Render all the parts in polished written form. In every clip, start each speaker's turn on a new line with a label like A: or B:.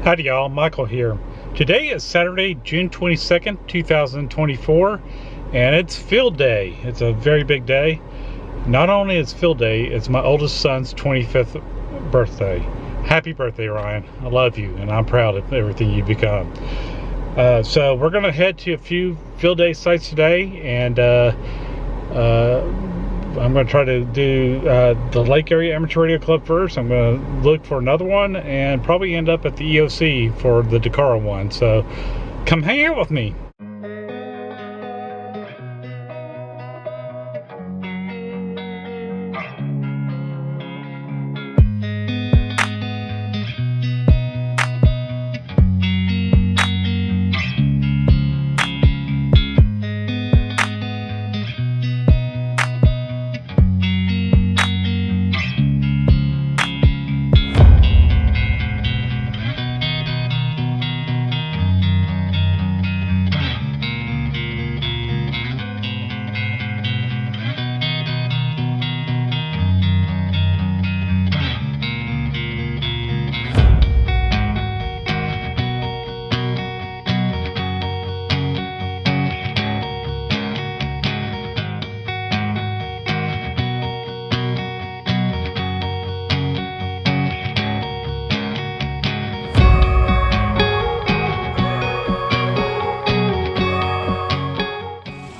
A: Howdy y'all, Michael here. Today is Saturday, June 22nd, 2024, and it's field day. It's a very big day. Not only is field day, it's my oldest son's 25th birthday. Happy birthday, Ryan. I love you, and I'm proud of everything you've become. So we're gonna head to a few field day sites today, and I'm going to try to do the Lake Area Amateur Radio Club first. I'm going to look for another one and probably end up at the EOC for the Dakara one. So come hang out with me.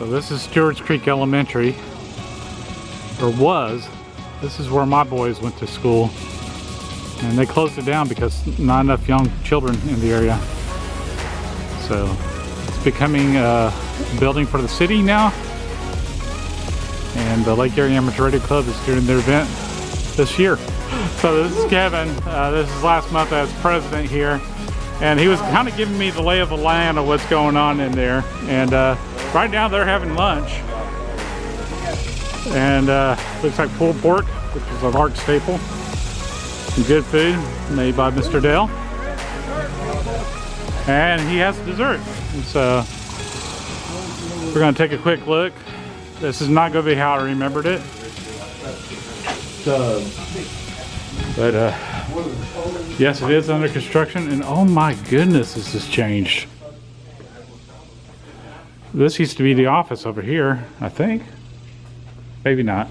A: This is Stewart's Creek Elementary, or was. This is where my boys went to school, and they closed it down because not enough young children in the area. So it's becoming a building for the city now, and the Lake Area Amateur Radio Club is doing their event this year. So this is Kevin. This is last month as president here, and he was kind of giving me the lay of the land of what's going on in there. And right now they're having lunch, and looks like pulled pork, which is a Lark staple. Some good food made by Mr. Dale, and he has dessert. And so we're going to take a quick look. This is not going to be how I remembered it, but yes, it is under construction. And oh my goodness, this has changed. This used to be the office over here, I think. Maybe not.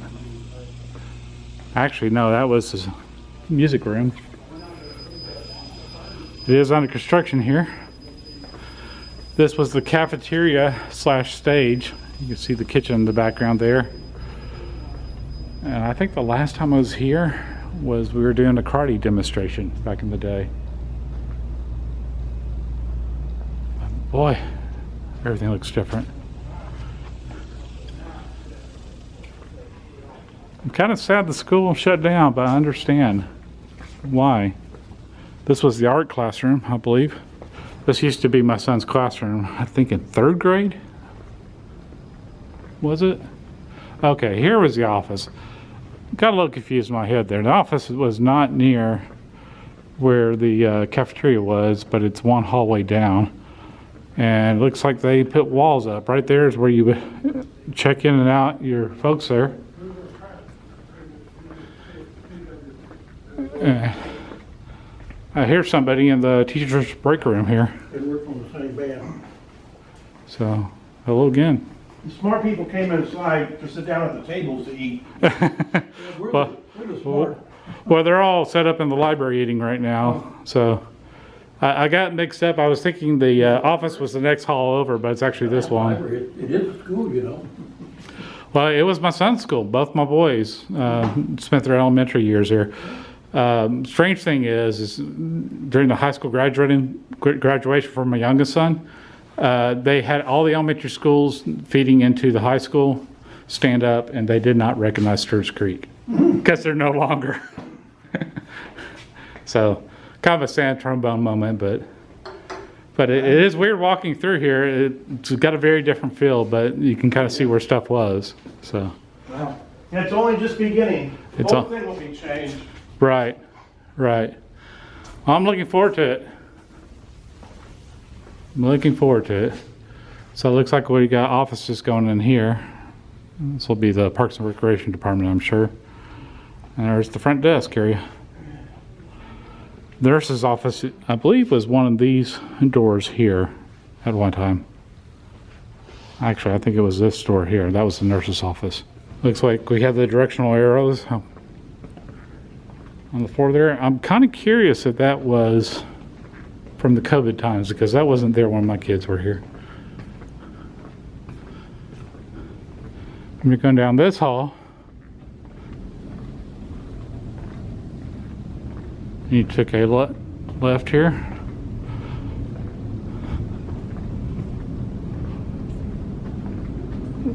A: Actually, no, that was his music room. It is under construction here. This was the cafeteria slash stage. You can see the kitchen in the background there. And I think the last time I was here was we were doing a karate demonstration back in the day. Boy, everything looks different. I'm kind of sad the school shut down, but I understand why. This was the art classroom, I believe. This used to be my son's classroom, I think in 3rd grade. Was it? Okay, here was the office. Got a little confused in my head there. The office was not near where the cafeteria was, but it's one hallway down. And it looks like they put walls up. Right there is where you would check in and out your folks there. I hear somebody in the teacher's break room here.
B: They work on the same band.
A: So, hello again.
B: The smart people came inside to sit down at the tables to eat.
A: Well,
B: we're smart.
A: Well, they're all set up in the library eating right now. So I got mixed up. I was thinking the office was the next hall over, but it's actually this one.
B: It is a school, you know.
A: Well, it was my son's school. Both my boys spent their elementary years here. Strange thing is during the high school graduation for my youngest son, they had all the elementary schools feeding into the high school stand up, and they did not recognize Stewart's Creek because they're no longer. So kind of a sad trombone moment, but it is weird walking through here. It's got a very different feel, but you can kind of see where stuff was. So
B: Wow. And it's only just beginning. The whole thing will be changed.
A: Right. I'm looking forward to it. So it looks like we got offices going in here. This will be the Parks and Recreation Department, I'm sure. And there's the front desk area. The nurse's office, I believe, was one of these doors here at one time. Actually, I think it was this door here. That was the nurse's office. Looks like we have the directional arrows on the floor there. I'm kind of curious if that was from the COVID times, because that wasn't there when my kids were here. I'm going down this hall. You took a left here.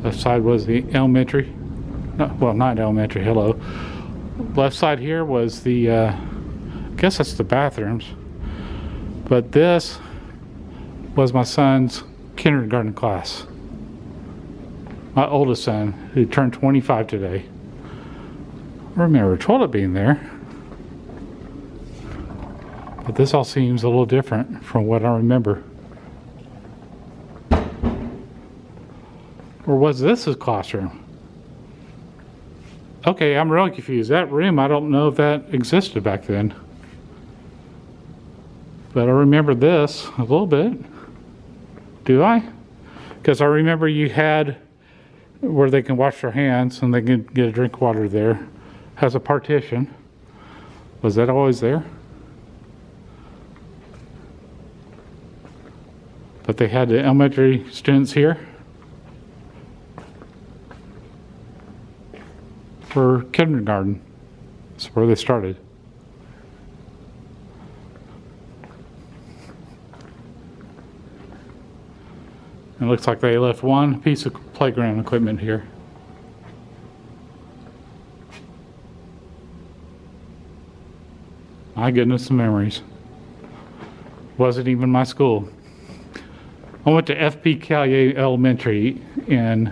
A: Left side was the elementary. No, well, not elementary, hello. Left side here was the, I guess that's the bathrooms. But this was my son's kindergarten class. My oldest son, who turned 25 today. I remember a toilet being there. But this all seems a little different from what I remember. Or was this his classroom? Okay, I'm really confused. That room, I don't know if that existed back then. But I remember this a little bit. Do I? Because I remember you had where they can wash their hands and they can get a drink of water there. Has a partition. Was that always there? But they had the elementary students here for kindergarten. That's where they started. It looks like they left one piece of playground equipment here. My goodness, the memories. Wasn't even my school. I went to F.P. Callier Elementary in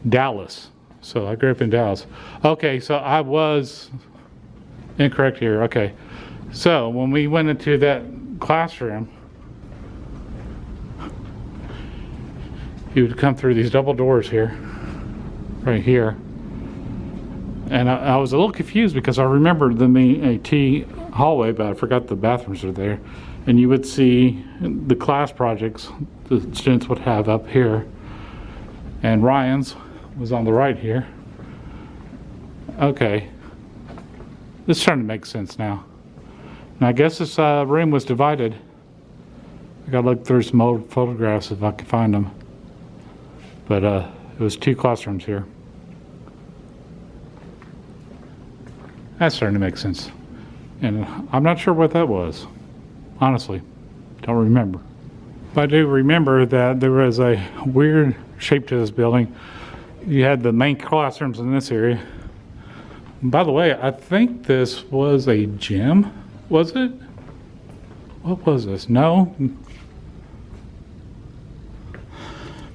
A: Dallas. So I grew up in Dallas. Okay, so I was incorrect here. Okay. So when we went into that classroom, you would come through these double doors here, right here. And I was a little confused because I remembered them being a T hallway, but I forgot the bathrooms are there. And you would see the class projects the students would have up here. And Ryan's was on the right here. Okay. This is starting to make sense now. And I guess this room was divided. I gotta look through some old photographs if I can find them. But it was 2 classrooms here. That's starting to make sense. And I'm not sure what that was. Honestly, don't remember. But I do remember that there was a weird shape to this building. You had the main classrooms in this area. And by the way, I think this was a gym. Was it? What was this? No?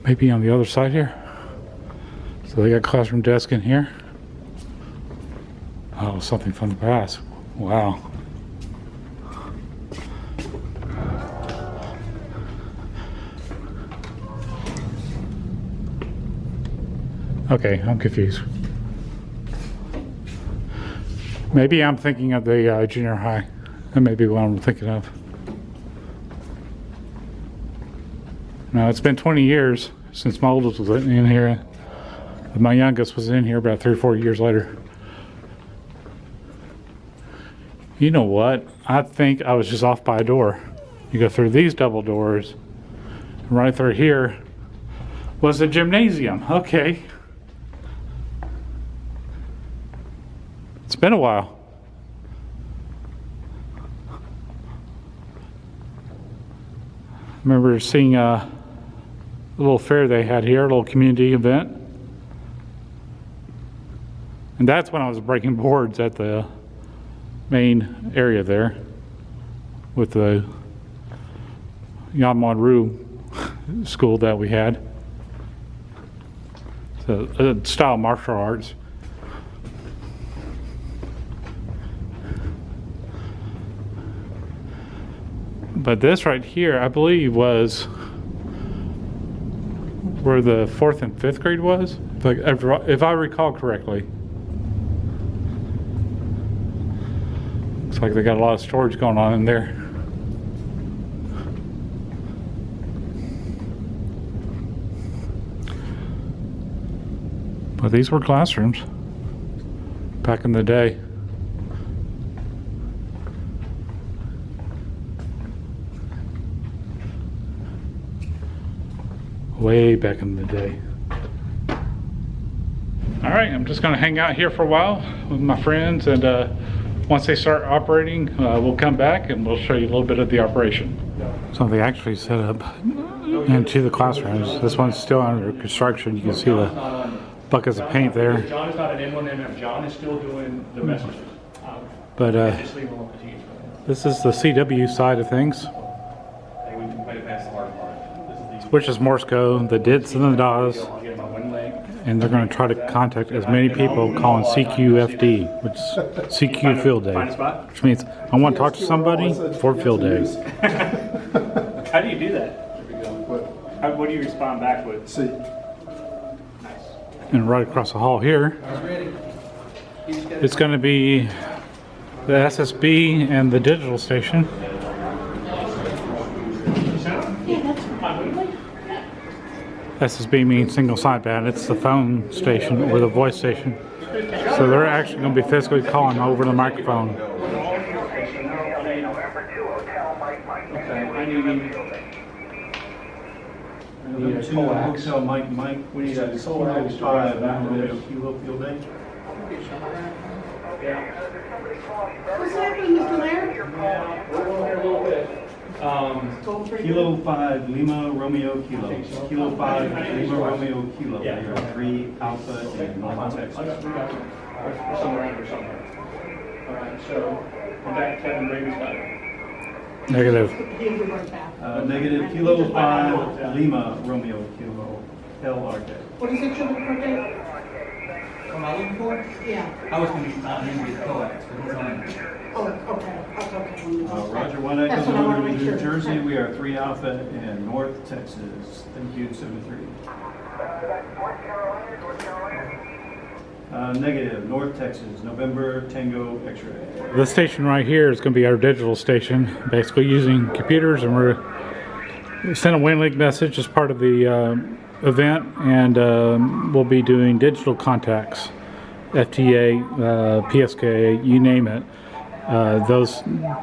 A: Maybe on the other side here. So they got classroom desk in here. Oh, something from the past. Wow. Okay, I'm confused. Maybe I'm thinking of the junior high. That may be what I'm thinking of. Now, it's been 20 years since my oldest was in here. My youngest was in here about 3 or 4 years later. You know what? I think I was just off by a door. You go through these double doors, and right through here was the gymnasium. Okay. It's been a while. I remember seeing a little fair they had here, a little community event. And that's when I was breaking boards at the main area there with the Yanmonru school that we had. So, style martial arts. But this right here, I believe, was where the 4th and 5th grade was, if I recall correctly. Looks like they got a lot of storage going on in there. But these were classrooms back in the day. Way back in the day. All right, I'm just gonna hang out here for a while with my friends, and once they start operating, we'll come back and we'll show you a little bit of the operation. So they actually set up into the classrooms. This one's still under construction. You can see the buckets of paint there.
B: John is not an M1M. John is still doing the messages.
A: But
B: Just leave him alone, 'cause he gets better.
A: this is the CW side of things,
B: Hey, we can play past the hard part. This is the
A: which is Morse code, the dits and the das.
B: I'll get my one leg.
A: And they're going to try to contact as many people calling CQFD, which is CQ Field Day,
B: Find a spot.
A: which means I want to talk to somebody for Field Day.
B: How do you do that? There we go. What do you respond back with?
C: See.
B: Nice.
A: And right across the hall here, it's going to be the SSB and the digital station. SSB means single sideband. It's the phone station or the voice station. So they're actually going to be physically calling over the microphone.
B: We need a hotel Mike. We need a solar Kilo 5 Kilo Field Day.
D: What's happening, Mr. Mayor?
B: We're going here a little bit. Kilo 5 Lima Romeo Kilo. Kilo 5 Lima Romeo Kilo. There are 3 Alpha in North Texas. We're somewhere under somewhere. Alright, so contact Kevin Brady's got it.
A: Negative.
B: Negative Kilo 5 Lima Romeo Kilo LRJ.
D: What is it you're looking for, Dave?
E: What am I looking for?
D: Yeah.
E: I was going to be coax, but he's on.
D: Oh, okay, that's okay.
B: Roger, 1 Echo
D: That's what I wanna
B: Delivery
D: make
B: to New
D: sure.
B: Jersey. We are 3 Alpha in North Texas. Thank you, 73. Negative, North Texas, November Tango X-ray.
A: This station right here is going to be our digital station, basically using computers, and we send a WinLink message as part of the event, and we'll be doing digital contacts, FTA, PSK, you name it. Those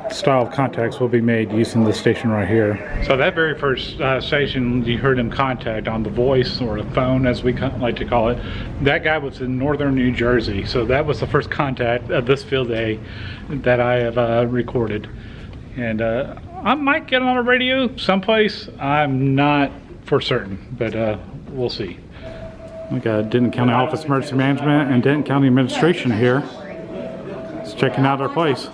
A: style of contacts will be made using the station right here. So that very first station you heard him contact on the voice, or the phone as we like to call it, that guy was in northern New Jersey. So that was the first contact of this field day that I have recorded. And I might get on a radio someplace. I'm not for certain, but we'll see. We got Denton County Office of Emergency Management and Denton County Administration here. Just checking out our place.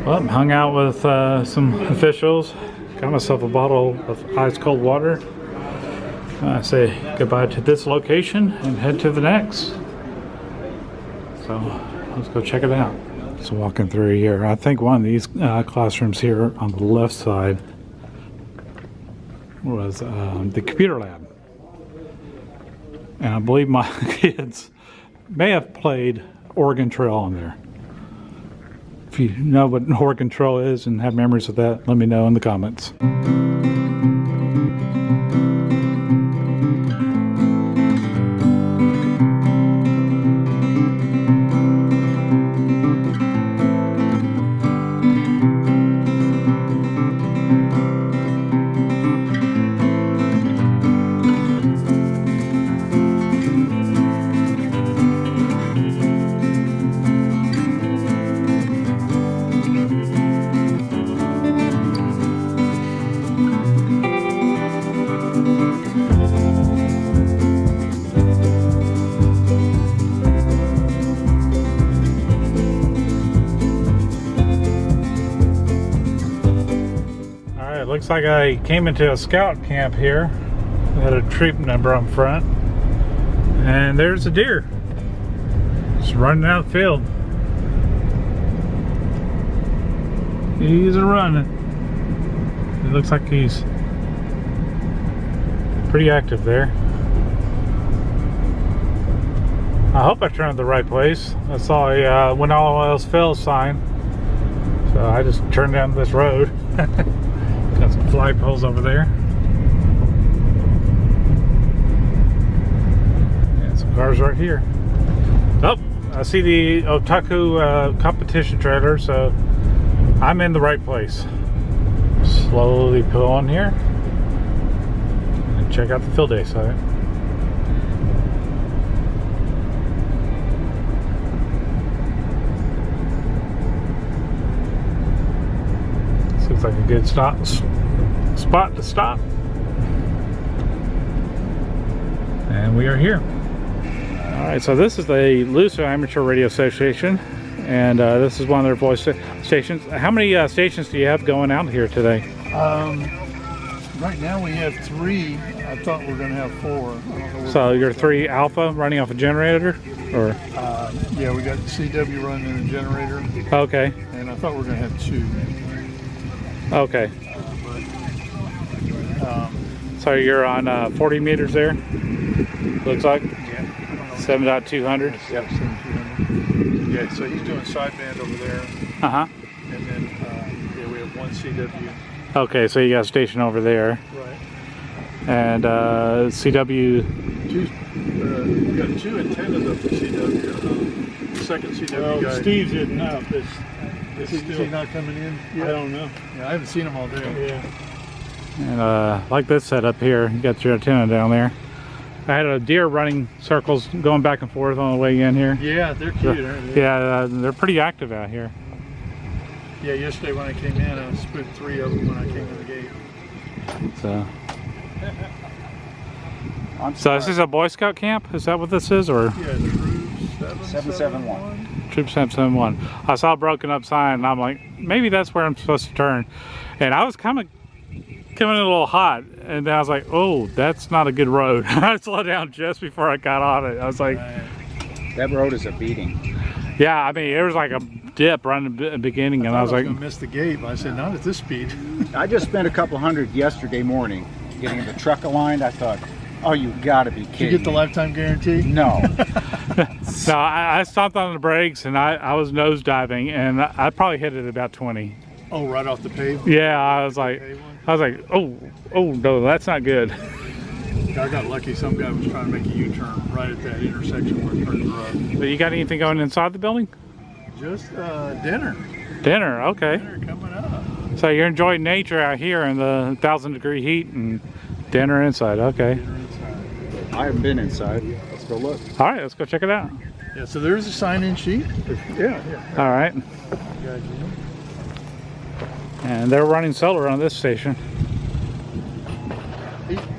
A: Well, hung out with some officials. Got myself a bottle of ice cold water. I say goodbye to this location and head to the next. So let's go check it out. Just walking through here. I think one of these classrooms here on the left side was the computer lab. And I believe my kids may have played Oregon Trail on there. If you know what Oregon Trail is and have memories of that, let me know in the comments. Looks like I came into a scout camp here. It had a troop number on front. And there's a deer. Just running out of the field. He's a running. It looks like he's pretty active there. I hope I turned the right place. I saw a when all else fails sign. So I just turned down this road. Got some flagpoles over there. And some cars right here. Oh, I see the Otaku competition trailer, so I'm in the right place. Slowly pull on here and check out the field day site. Seems like a good spot to stop. And we are here. Alright, so this is the Looser Amateur Radio Association, and this is one of their voice stations. How many stations do you have going out here today?
C: Right now we have 3. I thought we were going to have 4. I don't know
A: So you're 3 alpha running off a generator? Or
C: yeah, we got CW running in a generator,
A: okay.
C: and I thought we were going to have 2.
A: Okay.
C: But
A: So you're on 40 meters there? Looks like?
C: yeah,
A: 7.200?
C: Yep, 7,200. Yeah, so he's doing sideband over there,
A: Uh-huh.
C: and then yeah, we have 1 CW.
A: Okay, so you got a station over there.
C: Right.
A: And CW...
C: We got 2 antennas up to CW. The second CW guy.
B: Steve's hitting up.
C: Is he not coming in yet?
B: I don't know.
C: Yeah, I haven't seen him all day.
B: Yeah.
A: And like this setup here, you got your antenna down there. I had a deer running circles going back and forth on the way in here.
C: Yeah, they're cute, aren't they?
A: Yeah, they're pretty active out here.
C: Yeah, yesterday when I came in, I split 3 of them when I came to the gate.
A: So this is a Boy Scout camp? Is that what this is? Or
C: Yeah, Troop 771.
A: Troop 771. I saw a broken up sign and I'm like, maybe that's where I'm supposed to turn. And I was coming in a little hot, and then I was like, oh, that's not a good road. I slowed down just before I got on it. I was like,
F: That road is a beating.
A: yeah, I mean, it was like a dip right in the beginning, and I was like,
C: going to miss the gate, but I said, not at this speed.
F: I just spent a couple hundred yesterday morning getting the truck aligned. I thought, oh, you gotta be
C: Did
F: kidding
C: you get the
F: me.
C: lifetime guarantee?
F: No.
A: so I stopped on the brakes, and I was nose diving, and I probably hit it about 20.
C: Oh, right off the pave?
A: Yeah, I was like, oh no, that's not good.
C: I got lucky. Some guy was trying to make a U-turn right at that intersection where it turns rough.
A: But you got anything going inside the building?
C: Just dinner.
A: Dinner, okay.
C: Dinner coming up.
A: So you're enjoying nature out here in the 1,000-degree heat, and dinner inside, okay.
C: Dinner inside.
F: I haven't been inside. Let's go look.
A: All right, let's go check it out.
C: Yeah, so there's a sign-in sheet. Yeah.
A: All right.
C: Guys, you know.
A: And they're running solar on this station.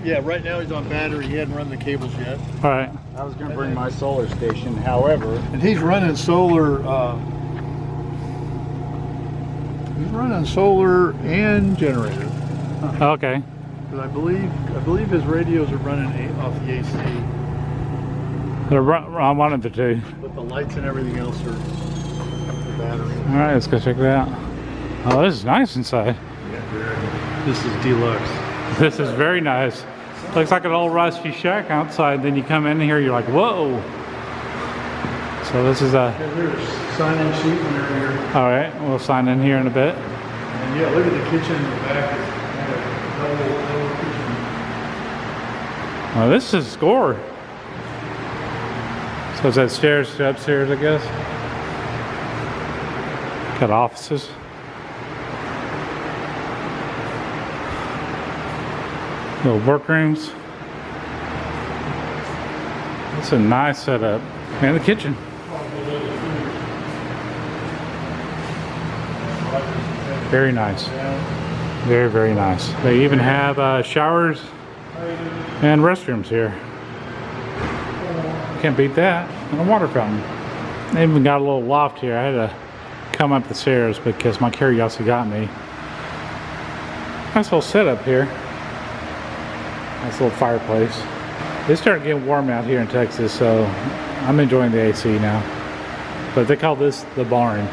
C: Yeah, right now he's on battery. He hadn't run the cables yet.
A: All right.
F: I was gonna bring my solar station, however,
C: And he's running solar. He's running solar and generator.
A: Okay.
C: Because I believe his radios are running off the AC,
A: They're on one of the two.
C: but the lights and everything else are the battery.
A: All right, let's go check it out. Oh, this is nice inside.
B: This is deluxe.
A: This is very nice. Looks like an old rusty shack outside. Then you come in here, you're like, whoa. So this is a.
C: There's sign-in sheet when you're here.
A: All right, we'll sign in here in a bit.
C: And yeah, look at the kitchen in the back. It's double kitchen.
A: Oh, this is score. So is that stairs to upstairs, I guess? Got offices. Little workrooms. It's a nice setup. And the kitchen. Very nice. Very, very nice. They even have showers and restrooms here. Can't beat that. And a water fountain. They even got a little loft here. I had to come up the stairs because my curiosity got me. Nice little setup here. Nice little fireplace. It's starting getting warm out here in Texas, so I'm enjoying the AC now. But they call this the barn.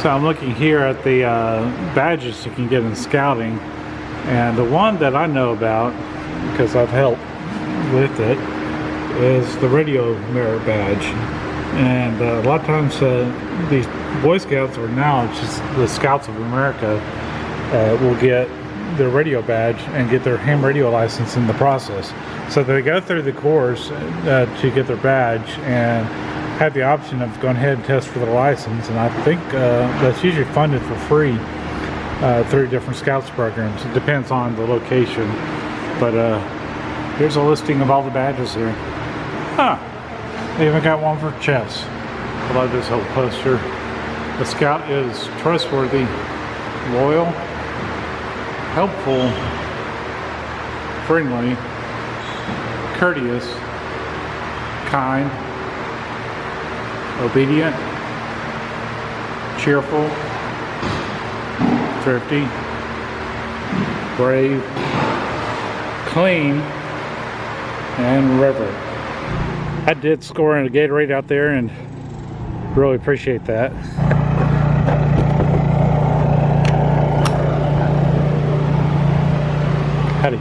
A: So I'm looking here at the badges you can get in scouting, and the one that I know about, because I've helped with it, is the radio mirror badge. And a lot of times these Boy Scouts, or now it's just the Scouts of America, will get their radio badge and get their ham radio license in the process. So they go through the course to get their badge and have the option of going ahead and test for their license. And I think that's usually funded for free through different Scouts programs. It depends on the location. But here's a listing of all the badges here. Huh. They even got one for chess. I love this whole poster. The Scout is trustworthy, loyal, helpful, friendly, courteous, kind, obedient, cheerful, thrifty, brave, clean, and reverent. I did score in a Gatorade out there and really appreciate that. Howdy.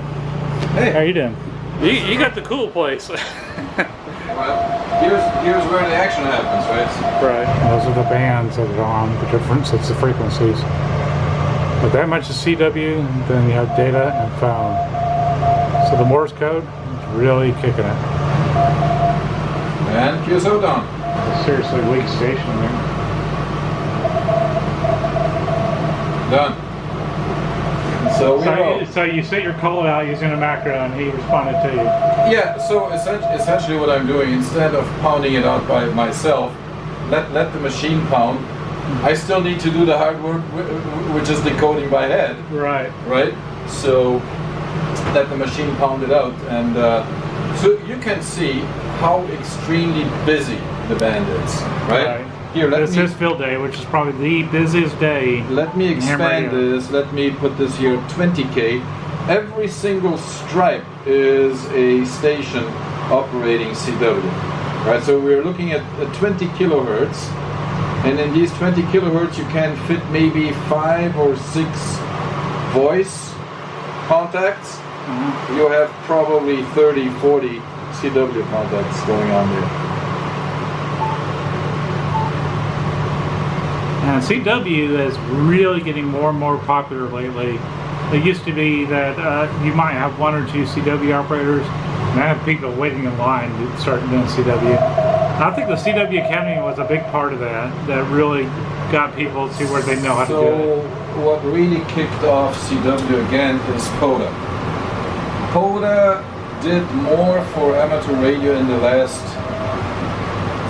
G: Hey.
A: How you doing? You got the cool place.
G: Well, here's where the action happens, right?
A: Right. Those are the bands that are on. The difference, it's the frequencies. But that much is CW, then you have data and phone. So the Morse code is really kicking it.
G: And QSO down.
A: Seriously weak station there.
G: Done.
A: So you set your call out using a macro and he responded to you.
G: Yeah, so essentially what I'm doing, instead of pounding it out by myself, let the machine pound. I still need to do the hard work, which is decoding by head.
A: Right.
G: Right? So let the machine pound it out. And so you can see how extremely busy the band is. Right? Here,
A: this is field day, which is probably the busiest day.
G: Let me expand this. Let me put this here 20K. Every single stripe is a station operating CW. Right? So we're looking at 20 kilohertz. And in these 20 kilohertz, you can fit maybe 5 or 6 voice contacts. Mm-hmm. You have probably 30, 40 CW contacts going on there.
A: And CW is really getting more and more popular lately. It used to be that you might have 1 or 2 CW operators, and I have people waiting in line to start doing CW. And I think the CW Academy was a big part of that really got people to where they know how to do it.
G: So what really kicked off CW again is PODA. PODA did more for amateur radio in the last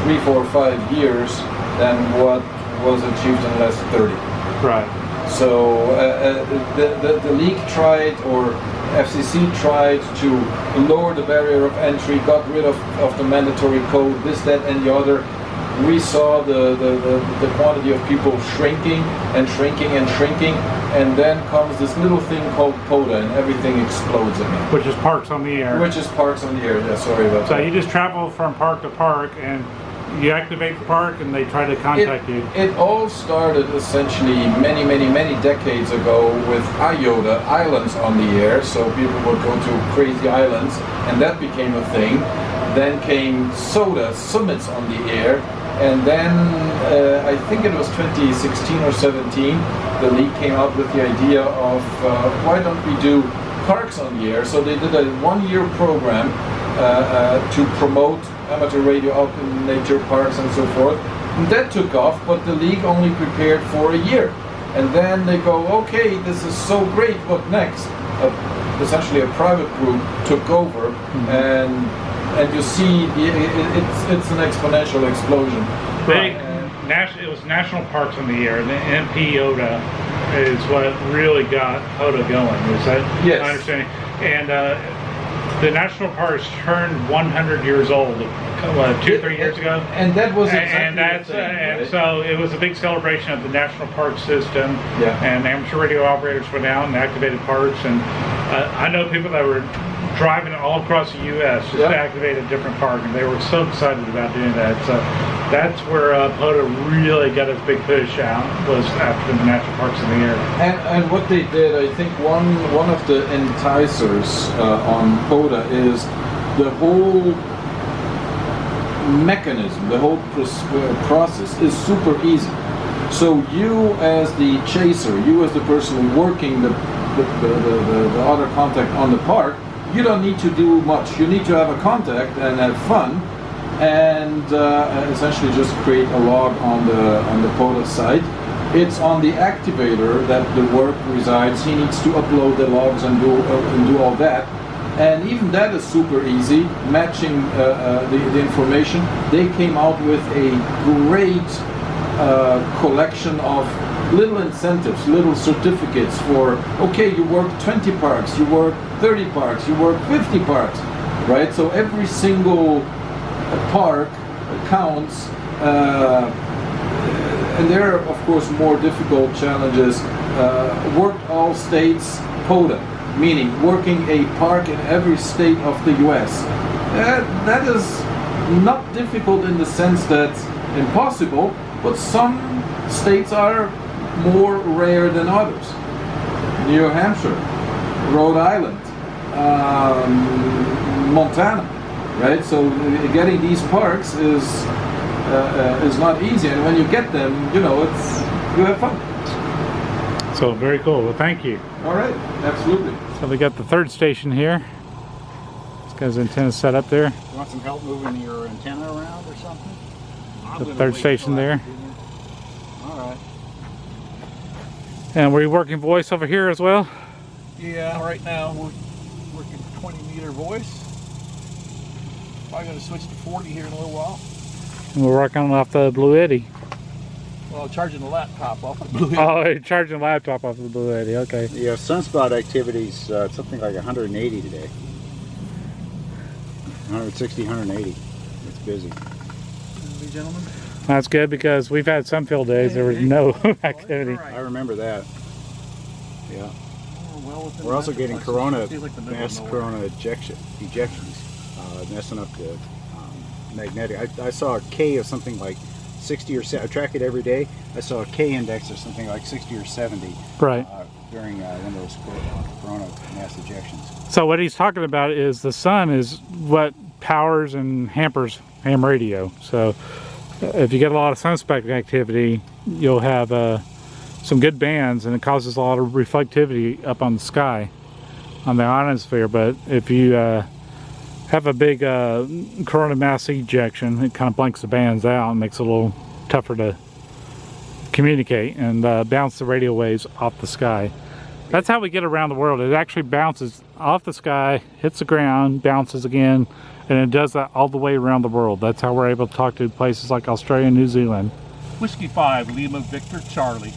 G: 3, 4, 5 years than what was achieved in the last 30.
A: Right.
G: So the league tried, or FCC tried to lower the barrier of entry, got rid of the mandatory code, this, that, and the other. We saw the quantity of people shrinking and shrinking and shrinking, and then comes this little thing called PODA, and everything explodes again.
A: Which is parks on the air.
G: Which is parks on the air, yeah, sorry about that.
A: So you just travel from park to park, and you activate the park and they try to contact you.
G: It all started essentially many, many, many decades ago with IOTA, islands on the air, so people would go to crazy islands, and that became a thing. Then came SOTA, summits on the air, and then I think it was 2016 or 17, the league came out with the idea of why don't we do parks on the air? So they did a 1-year program to promote amateur radio out in nature parks and so forth. And that took off, but the league only prepared for a year. And then they go, okay, this is so great, what next? Essentially a private group took over, and you see it's an exponential explosion.
A: It was national parks on the air, and the NPOTA is what really got POTA going. Is that
G: yes.
A: my understanding? And the national parks turned 100 years old, 2 or 3 years ago.
G: And that was
A: so it was a big celebration of the national park system.
G: Yeah.
A: And amateur radio operators went out and activated parks. And I know people that were driving all across the U.S. just to activate a different park, and they were so excited about doing that. So that's where POTA really got its big push out, was after the national parks in the air.
G: And what they did, I think one of the enticers on POTA is the whole mechanism, the whole process is super easy. So you as the chaser, you as the person working the other contact on the park, you don't need to do much. You need to have a contact and have fun, and essentially just create a log on the POTA site. It's on the activator that the work resides. He needs to upload the logs and do all that. And even that is super easy, matching the information. They came out with a great collection of little incentives, little certificates for, okay, you work 20 parks, you work 30 parks, you work 50 parks, right? So every single park counts. And there are, of course, more difficult challenges. Worked all states POTA, meaning working a park in every state of the US. That is not difficult in the sense that impossible, but some states are more rare than others. New Hampshire, Rhode Island, Montana, right? So getting these parks is not easy, and when you get them, you know, you have fun.
A: So very cool. Well, thank you.
G: All right, absolutely.
A: So we got the third station here. This guy's antenna set up there.
F: You want some help moving your antenna around or something?
A: The third station there.
F: All right.
A: And were you working voice over here as well?
C: Yeah, right now we're working 20-meter voice. Probably going to switch to 40 here in a little while.
A: And we're working off the Blue Eddy.
C: Well, charging the laptop off the Blue.
A: Oh, you're charging the laptop off the Blue Eddy. Okay.
F: Yeah, sunspot activity's something like 180 today. 160, 180. It's busy.
C: Gentlemen.
A: That's good because we've had some field days there was no activity.
F: I remember that. Yeah.
C: Well,
F: We're also getting corona,
C: Feels like the middle of
F: mass
C: nowhere.
F: corona ejections, messing up the magnetic. I saw a K of something like 60 or 70. I track it every day. I saw a K index of something like 60 or 70
A: Right.
F: during one of those corona mass ejections.
A: So what he's talking about is the sun is what powers and hampers ham radio. So if you get a lot of sunspot activity, you'll have some good bands, and it causes a lot of reflectivity up on the sky, on the ionosphere. But if you have a big corona mass ejection, it kind of blanks the bands out and makes it a little tougher to communicate and bounce the radio waves off the sky. That's how we get around the world. It actually bounces off the sky, hits the ground, bounces again, and it does that all the way around the world. That's how we're able to talk to places like Australia and New Zealand.
C: Whiskey 5, Lima Victor Charlie.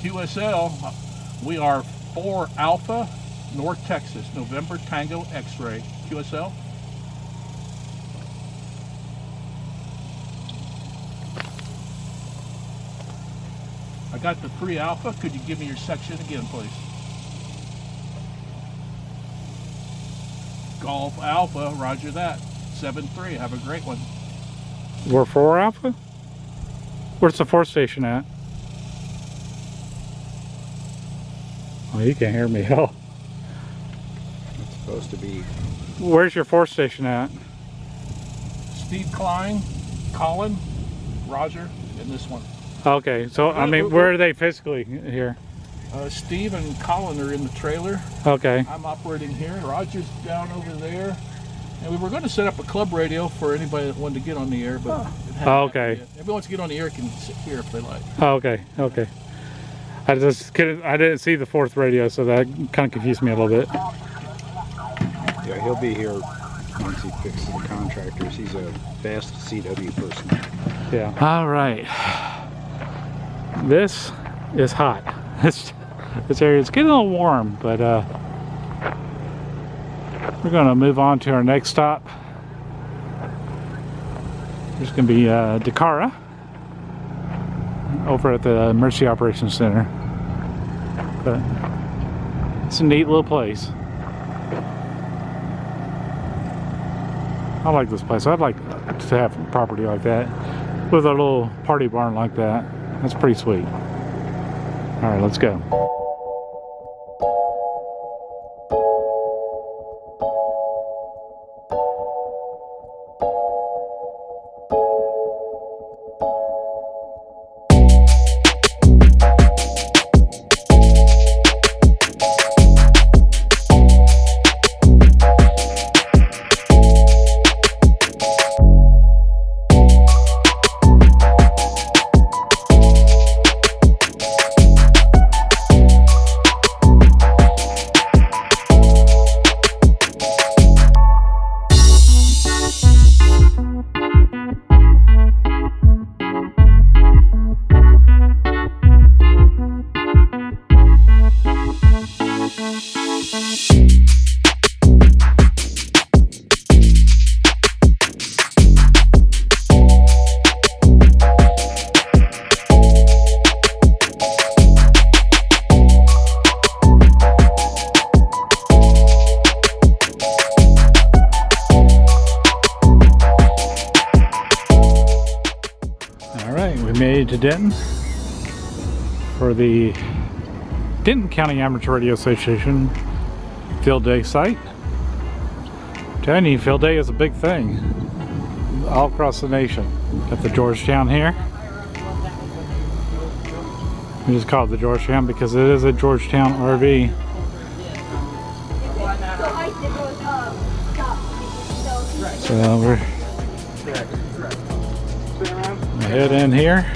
C: QSL, we are 4 Alpha, North Texas, November Tango X-Ray. QSL. I got the 3 Alpha. Could you give me your section again, please? Golf Alpha, roger that. 7-3, have a great one.
A: We're 4 Alpha? Where's the 4th station at? Oh, you can't hear me at all.
F: It's supposed to be.
A: Where's your 4th station at?
C: Steve Klein, Colin, Roger, and this one.
A: Okay, so I mean, where are they physically here?
C: Steve and Colin are in the trailer.
A: Okay.
C: I'm operating here. Roger's down over there. And we were going to set up a club radio for anybody that wanted to get on the air, but it hadn't
A: Oh, okay.
C: happened yet. Everyone wants to get on the air can sit here if they like.
A: Oh, okay, okay. I didn't see the 4th radio, so that kind of confused me a little bit.
F: Yeah, he'll be here once he fixes the contractors. He's a fast CW person.
A: Yeah. All right. This is hot. This area is getting a little warm, but we're going to move on to our next stop. There's going to be Dakara over at the Emergency Operations Center. But it's a neat little place. I like this place. I'd like to have property like that with a little party barn like that. That's pretty sweet. All right, let's go. We made it to Denton for the Denton County Amateur Radio Association Field Day site. I'm telling you, Field Day is a big thing all across the nation. Got the Georgetown here. We just call it the Georgetown because it is a Georgetown RV. So we're head in here.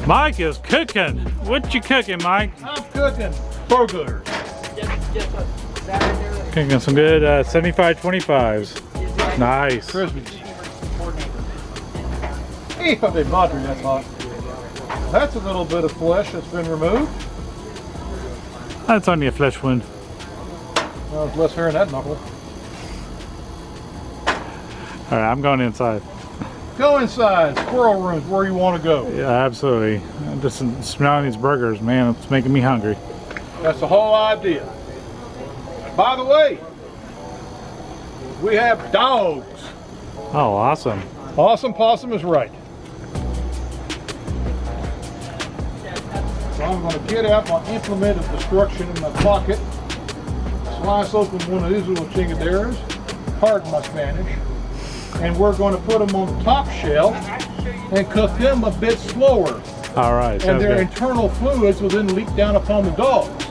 A: Mike is cooking. What you cooking, Mike?
C: I'm cooking burgers.
A: Cooking some good 75-25s. Nice.
C: Christmas. Hey, they bother that's hot. That's a little bit of flesh that's been removed.
A: That's only a flesh wound.
C: Well, there's less hair in that knuckle.
A: All right, I'm going inside.
C: Go inside. Squirrel room's where you want to go.
A: Yeah, absolutely. I'm just smelling these burgers, man. It's making me hungry.
C: That's the whole idea. By the way, we have dogs.
A: Oh, awesome.
C: Awesome Possum is right. So I'm going to get out my implement of destruction in my pocket, slice open one of these little chingaderas, pardon my Spanish, and we're going to put them on the top shelf and cook them a bit slower.
A: All right.
C: And their
A: good.
C: internal fluids will then leak down upon the dogs.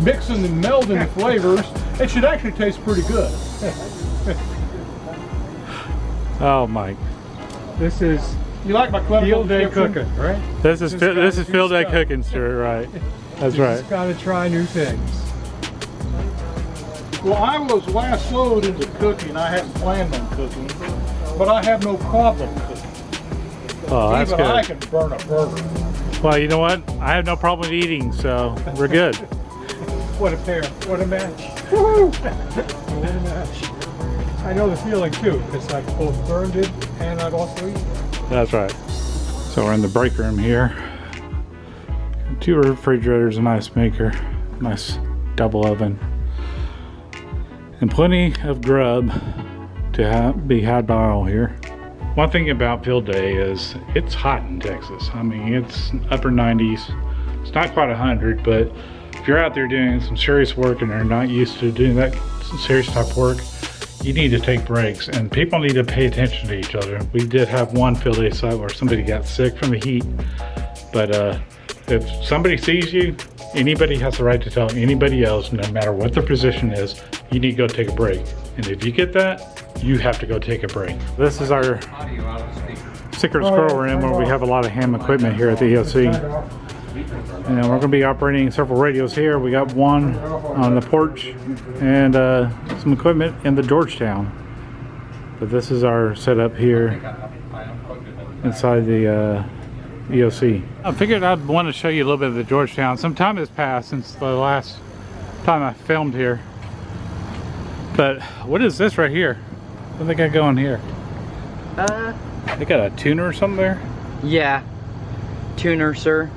C: Mixing and melding the flavors, it should actually taste pretty good.
A: Oh, Mike.
H: This is
C: You like my clever
H: field day
C: description?
H: cooking, right?
A: This is
H: This
A: field day
H: stuff.
A: cooking, Stuart. Right. That's
H: You
A: right.
H: just gotta try new things.
C: Well, I was last slowed into cooking. I hadn't planned on cooking, but I have no problem cooking.
A: Oh, that's
C: Even I
A: good.
C: can burn a burger.
A: Well, you know what? I have no problem with eating, so we're good.
H: What a pair. What a match. Woo! What a match. I know the feeling too, because I've both burned it and I've also eaten it.
A: That's right. So we're in the break room here. 2 refrigerators, an ice maker, nice double oven, and plenty of grub to be had by all here. One thing about field day is it's hot in Texas. I mean, it's upper 90s. It's not quite 100, but if you're out there doing some serious work and are not used to doing that serious type work, you need to take breaks, and people need to pay attention to each other. We did have one field day site where somebody got sick from the heat, but if somebody sees you, anybody has the right to tell anybody else, no matter what their position is, you need to go take a break. And if you get that, you have to go take a break. This is our secret squirrel room where we have a lot of ham equipment here at the EOC. And we're going to be operating several radios here. We got one on the porch and some equipment in the Georgetown. But this is our setup here inside the EOC. I figured I'd want to show you a little bit of the Georgetown. Some time has passed since the last time I filmed here. But what is this right here? What do they got going here? They got a tuner or something there?
I: Yeah, tuner, sir.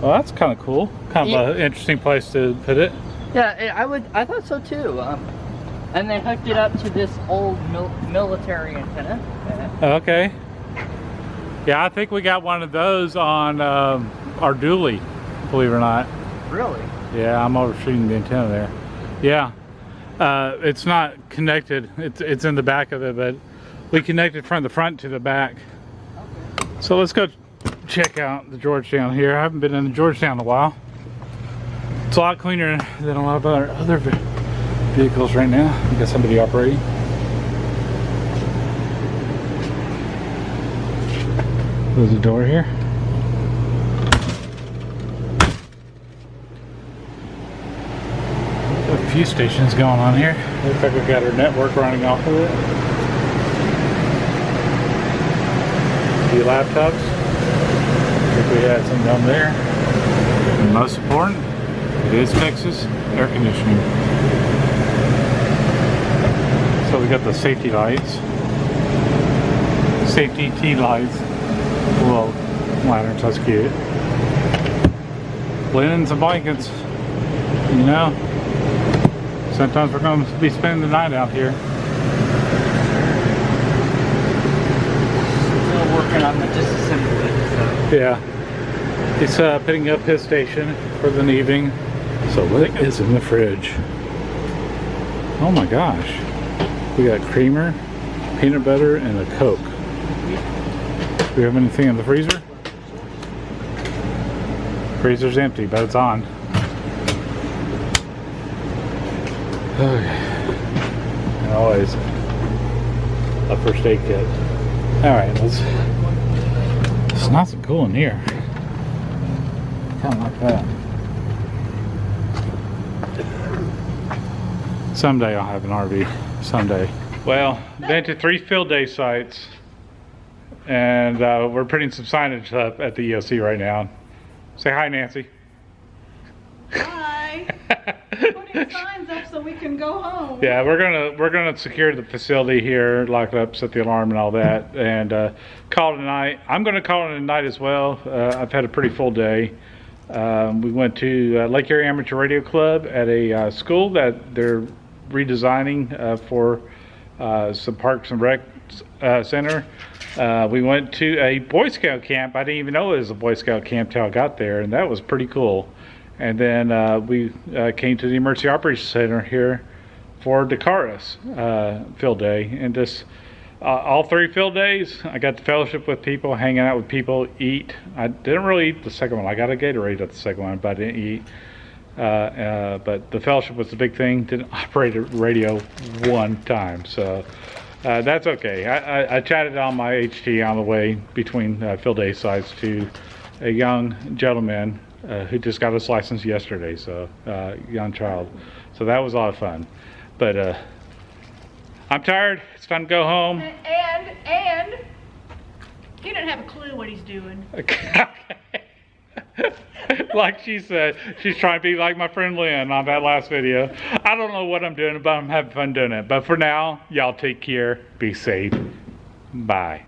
A: Well, that's kind of cool. Kind of an interesting place to put it.
I: Yeah, I thought so too. And they hooked it up to this old military antenna.
A: Okay. Yeah, I think we got one of those on our dually, believe it or not.
I: Really?
A: Yeah, I'm overshooting the antenna there. Yeah. It's not connected. It's in the back of it, but we connected from the front to the back. So let's go check out the Georgetown here. I haven't been in the Georgetown in a while. It's a lot cleaner than a lot of our other vehicles right now. We got somebody operating. There's a door here. A few stations going on here. Looks like we've got our network running off of it. A few laptops. I think we had some down there. And most important, it is Texas air conditioning. So we got the safety lights. Safety T lights. Little lanterns, that's cute. Linens and blankets. You know, sometimes we're going to be spending the night out here.
I: Still working on the disassembly.
A: Yeah. He's picking up his station for the evening. So what is in the fridge? Oh my gosh. We got creamer, peanut butter, and a Coke. Do we have anything in the freezer? Freezer's empty, but it's on. Okay. And always a first aid kit. Alright, it's not so cool in here. Kind of like that. Someday I'll have an RV. Someday. Well, been to 3 field day sites, and we're putting some signage up at the EOC right now. Say hi, Nancy.
D: Hi. Putting signs up so we can go home.
A: Yeah, we're gonna secure the facility here, lock it up, set the alarm and all that, and call it a night. I'm gonna call it a night as well. I've had a pretty full day. We went to Lake Erie Amateur Radio Club at a school that they're redesigning for some Parks and Rec center. We went to a Boy Scout camp. I didn't even know it was a Boy Scout camp till I got there, and that was pretty cool. And then we came to the Emergency Operations Center here for Dakaris field day, and just all 3 field days I got to fellowship with people, hanging out with people, eat. I didn't really eat the second one. I got a Gatorade at the second one, but I didn't eat. But the fellowship was the big thing. Didn't operate a radio one time, so that's okay. I chatted on my HT on the way between field day sites to a young gentleman who just got his license yesterday, so young child. So that was a lot of fun. But I'm tired. It's time to go home.
D: And he doesn't have a clue what he's doing.
A: Like she said, she's trying to be like my friend Lynn on that last video. I don't know what I'm doing, but I'm having fun doing it. But for now, y'all take care. Be safe. Bye.